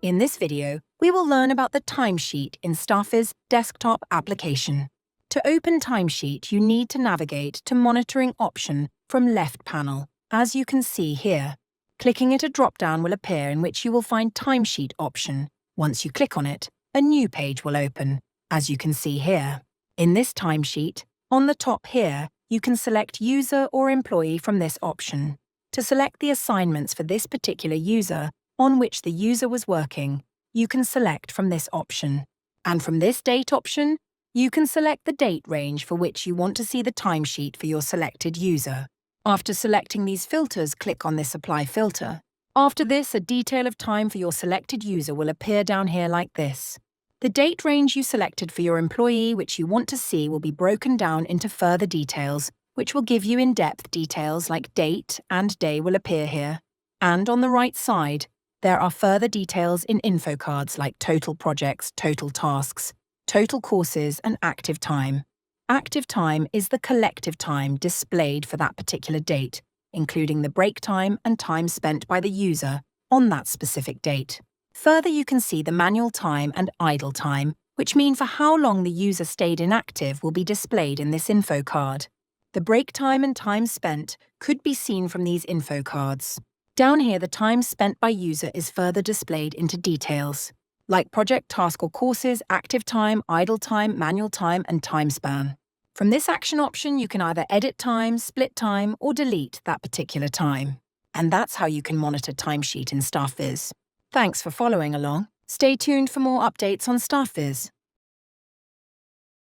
In this video, we will learn about the Timesheet in StaffViz desktop application. To open Timesheet, you need to navigate to Monitoring option from left panel, as you can see here. Clicking it, a drop-down will appear in which you will find Timesheet option. Once you click on it, a new page will open, as you can see here. In this Timesheet, on the top here, you can select user or employee from this option. To select the assignments for this particular user on which the user was working, you can select from this option. And from this date option, you can select the date range for which you want to see the timesheet for your selected user. After selecting these filters, click on this Apply filter. After this, a detail of time for your selected user will appear down here like this. The date range you selected for your employee which you want to see will be broken down into further details, which will give you in-depth details like date and day will appear here. And on the right side, there are further details in info cards like total projects, total tasks, total courses, and active time. Active time is the collective time displayed for that particular date, including the break time and time spent by the user on that specific date. Further, you can see the manual time and idle time, which mean for how long the user stayed inactive will be displayed in this info card. The break time and time spent could be seen from these info cards. Down here, the time spent by user is further displayed into details, like project, task or courses, active time, idle time, manual time, and time span. From this action option, you can either edit time, split time, or delete that particular time. And that's how you can monitor Timesheet in StaffViz. Thanks for following along. Stay tuned for more updates on StaffViz.